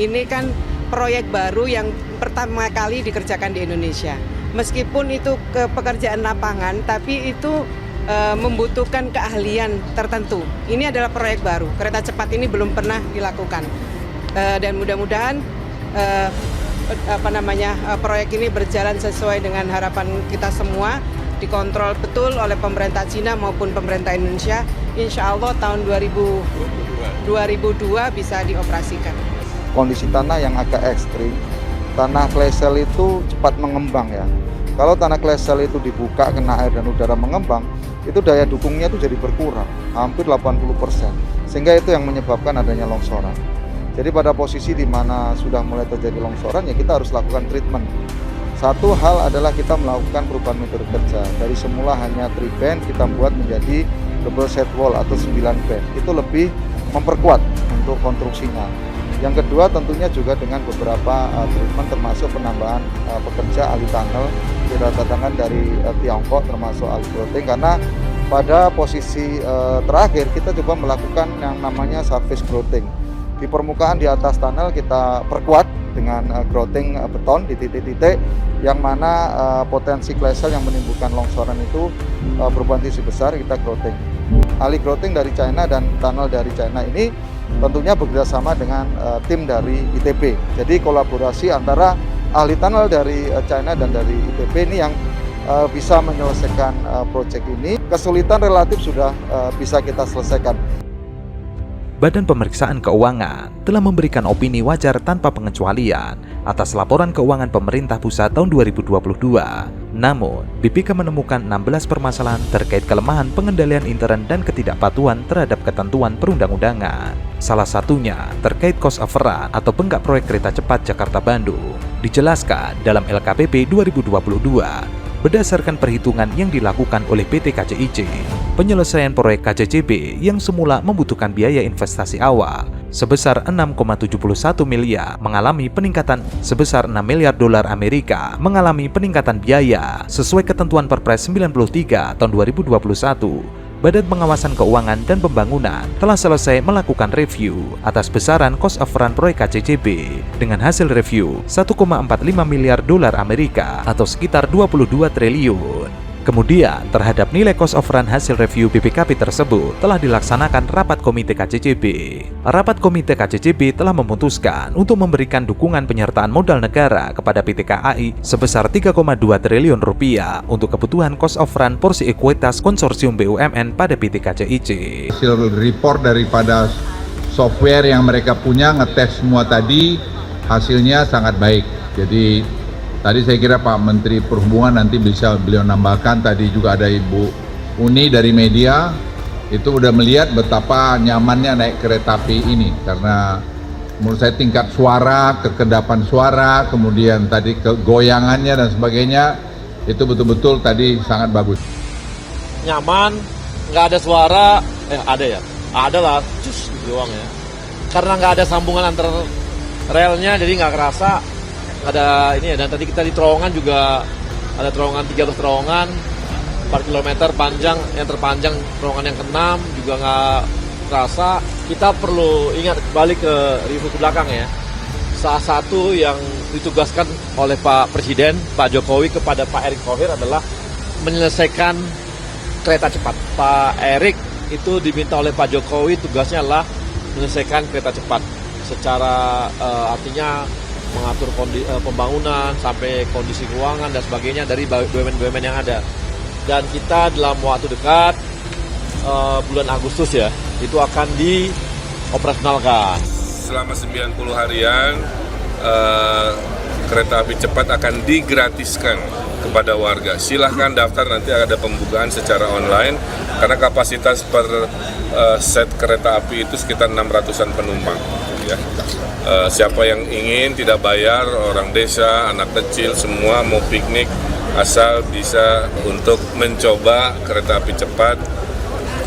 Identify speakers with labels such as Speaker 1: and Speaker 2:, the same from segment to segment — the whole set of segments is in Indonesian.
Speaker 1: Ini kan proyek baru yang pertama kali dikerjakan di Indonesia. Meskipun itu pekerjaan lapangan, tapi itu membutuhkan keahlian tertentu. Ini adalah proyek baru. Kereta cepat ini belum pernah dilakukan. Dan mudah-mudahan proyek ini berjalan sesuai dengan harapan kita semua, dikontrol betul oleh pemerintah Cina maupun pemerintah Indonesia. Insya Allah tahun 2002 bisa dioperasikan.
Speaker 2: Kondisi tanah yang agak ekstrim, tanah klesel itu cepat mengembang ya. Kalau tanah klesel itu dibuka, kena air dan udara mengembang, itu daya dukungnya itu jadi berkurang, hampir 80%. Sehingga itu yang menyebabkan adanya longsoran. Jadi pada posisi di mana sudah mulai terjadi longsoran, ya kita harus lakukan treatment. Satu hal adalah kita melakukan perubahan metode kerja. Dari semula hanya 3 band, kita buat menjadi double set wall atau 9 band. Itu lebih memperkuat untuk konstruksinya. Yang kedua tentunya juga dengan beberapa treatment termasuk penambahan pekerja ahli tunnel kita datangkan dari Tiongkok termasuk ahli grouting, karena pada posisi terakhir kita coba melakukan yang namanya surface grouting. Di permukaan di atas tunnel kita perkuat dengan grouting beton di titik-titik yang mana potensi klesel yang menimbulkan longsoran itu berpotensi besar, kita grouting. Ahli grouting dari China dan tunnel dari China ini tentunya bekerjasama dengan tim dari ITB. Jadi kolaborasi antara ahli tunnel dari China dan dari ITB ini yang bisa menyelesaikan proyek ini. Kesulitan relatif sudah bisa kita selesaikan.
Speaker 3: Badan Pemeriksaan Keuangan telah memberikan opini wajar tanpa pengecualian atas laporan keuangan pemerintah pusat tahun 2022. Namun, BPK menemukan 16 permasalahan terkait kelemahan pengendalian intern dan ketidakpatuhan terhadap ketentuan perundang-undangan. Salah satunya terkait cost overrun atau bengkak proyek kereta cepat Jakarta-Bandung. Dijelaskan dalam LKPP 2022. Berdasarkan perhitungan yang dilakukan oleh PT KCIC, penyelesaian proyek KCJB yang semula membutuhkan biaya investasi awal sebesar 6,71 miliar mengalami peningkatan sebesar 6 miliar dolar Amerika mengalami peningkatan biaya sesuai ketentuan Perpres 93 tahun 2021. Badan Pengawasan Keuangan dan Pembangunan telah selesai melakukan review atas besaran cost overrun proyek KCJB dengan hasil review 1,45 miliar dolar Amerika atau sekitar 22 triliun. Kemudian, terhadap nilai cost overrun hasil review BPKP tersebut telah dilaksanakan rapat komite KCJB. Rapat komite KCJB telah memutuskan untuk memberikan dukungan penyertaan modal negara kepada PT KAI sebesar 3,2 triliun rupiah untuk kebutuhan cost overrun porsi ekuitas konsorsium BUMN pada PT KCIC.
Speaker 4: Hasil report daripada software yang mereka punya ngetes semua tadi hasilnya sangat baik. Jadi tadi saya kira Pak Menteri Perhubungan nanti bisa beliau nambahkan, tadi juga ada Ibu Uni dari media, itu udah melihat betapa nyamannya naik kereta api ini. Karena menurut saya tingkat suara, kekedapan suara, kemudian tadi kegoyangannya dan sebagainya, itu betul-betul tadi sangat bagus.
Speaker 5: Nyaman, nggak ada suara, ada ya? Ada lah, cus doang ya. Karena nggak ada sambungan antar relnya, jadi nggak kerasa. Ada ini ya, dan tadi kita di terowongan juga ada terowongan 13 terowongan 4 km panjang, yang terpanjang terowongan yang ke-6 juga nggak terasa. Kita perlu ingat balik ke review ke belakang ya. Salah satu yang ditugaskan oleh Pak Presiden, Pak Jokowi kepada Pak Erick Thohir adalah menyelesaikan kereta cepat. Pak Erick itu diminta oleh Pak Jokowi, tugasnya adalah menyelesaikan kereta cepat secara artinya mengatur pembangunan sampai kondisi keuangan dan sebagainya dari BUMN-BUMN yang ada. Dan kita dalam waktu dekat bulan Agustus ya, itu akan dioperasionalkan.
Speaker 6: Selama 90 harian kereta api cepat akan digratiskan kepada warga. Silahkan daftar, nanti ada pembukaan secara online karena kapasitas per set kereta api itu sekitar 600-an penumpang. Ya. Siapa yang ingin tidak bayar, orang desa, anak kecil, semua mau piknik asal bisa untuk mencoba kereta api cepat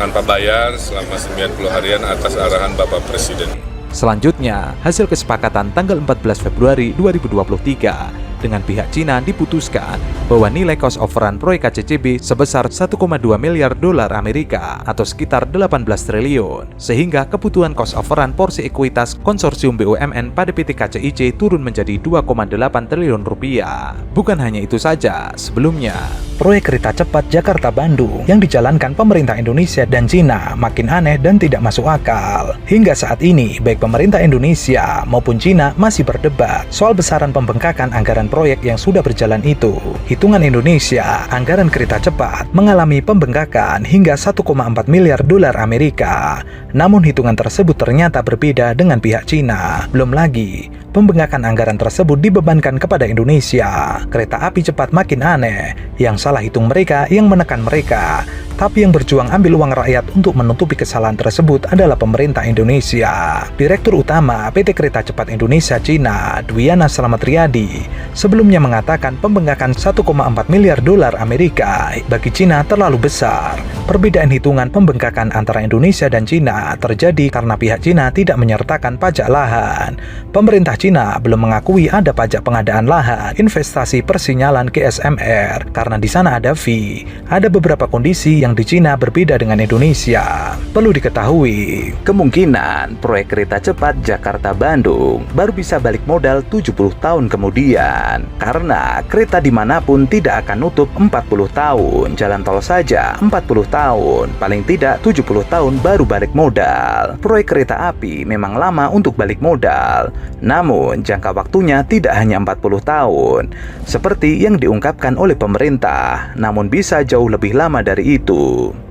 Speaker 6: tanpa bayar selama 90 harian atas arahan Bapak Presiden.
Speaker 3: Selanjutnya, hasil kesepakatan tanggal 14 Februari 2023 dengan pihak Cina diputuskan bahwa nilai cost of run proyek KCCB sebesar 1,2 miliar dolar Amerika atau sekitar 18 triliun, sehingga kebutuhan cost of run porsi ekuitas konsorsium BUMN pada PT KCIC turun menjadi 2,8 triliun rupiah. Bukan hanya itu saja, sebelumnya proyek kereta cepat Jakarta-Bandung yang dijalankan pemerintah Indonesia dan Cina makin aneh dan tidak masuk akal. Hingga saat ini, baik pemerintah Indonesia maupun Cina masih berdebat soal besaran pembengkakan anggaran proyek yang sudah berjalan itu. Hitungan Indonesia, anggaran kereta cepat mengalami pembengkakan hingga 1,4 miliar dolar Amerika. Namun hitungan tersebut ternyata berbeda dengan pihak Cina. Belum lagi, pembengkakan anggaran tersebut dibebankan kepada Indonesia. Kereta api cepat makin aneh, yang salah hitung mereka yang menekan mereka. Tapi yang berjuang ambil uang rakyat untuk menutupi kesalahan tersebut adalah pemerintah Indonesia. Direktur Utama PT Kereta Cepat Indonesia Cina, Dwiana Slamet Riyadi, sebelumnya mengatakan pembengkakan 1,4 miliar dolar Amerika bagi Cina terlalu besar. Perbedaan hitungan pembengkakan antara Indonesia dan Cina terjadi karena pihak Cina tidak menyertakan pajak lahan. Pemerintah Cina belum mengakui ada pajak pengadaan lahan, investasi persinyalan GSMR, karena di sana ada fee. Ada beberapa kondisi yang di Cina berbeda dengan Indonesia. Perlu diketahui, kemungkinan proyek kereta cepat Jakarta-Bandung baru bisa balik modal 70 tahun kemudian. Karena kereta dimanapun tidak akan nutup 40 tahun, jalan tol saja 40 tahun, paling tidak 70 tahun baru balik modal. Proyek kereta api memang lama untuk balik modal, namun jangka waktunya tidak hanya 40 tahun, seperti yang diungkapkan oleh pemerintah, namun bisa jauh lebih lama dari itu.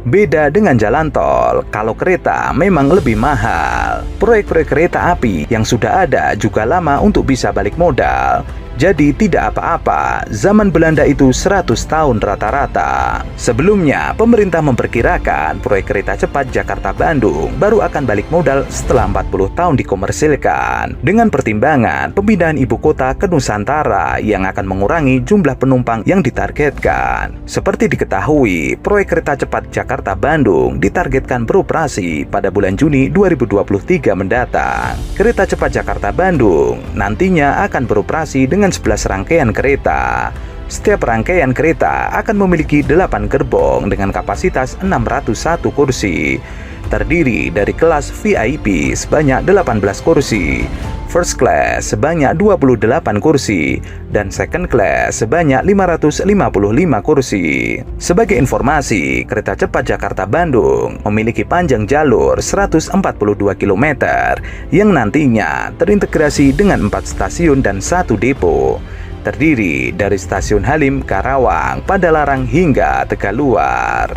Speaker 3: Beda dengan jalan tol, kalau kereta memang lebih mahal. Proyek-proyek kereta api yang sudah ada juga lama untuk bisa balik modal. Jadi tidak apa-apa, zaman Belanda itu 100 tahun rata-rata. Sebelumnya, pemerintah memperkirakan proyek kereta cepat Jakarta-Bandung baru akan balik modal setelah 40 tahun dikomersilkan. Dengan pertimbangan pemindahan ibu kota ke Nusantara yang akan mengurangi jumlah penumpang yang ditargetkan. Seperti diketahui, proyek kereta cepat Jakarta-Bandung ditargetkan beroperasi pada bulan Juni 2023 mendatang. Kereta cepat Jakarta-Bandung nantinya akan beroperasi dengan 11 rangkaian kereta. Setiap rangkaian kereta akan memiliki 8 gerbong dengan kapasitas 601 kursi. Terdiri dari kelas VIP sebanyak 18 kursi, first class sebanyak 28 kursi, dan second class sebanyak 555 kursi. Sebagai informasi, kereta cepat Jakarta-Bandung memiliki panjang jalur 142 km yang nantinya terintegrasi dengan 4 stasiun dan 1 depo. Terdiri dari Stasiun Halim, Karawang, Padalarang hingga Tegaluar.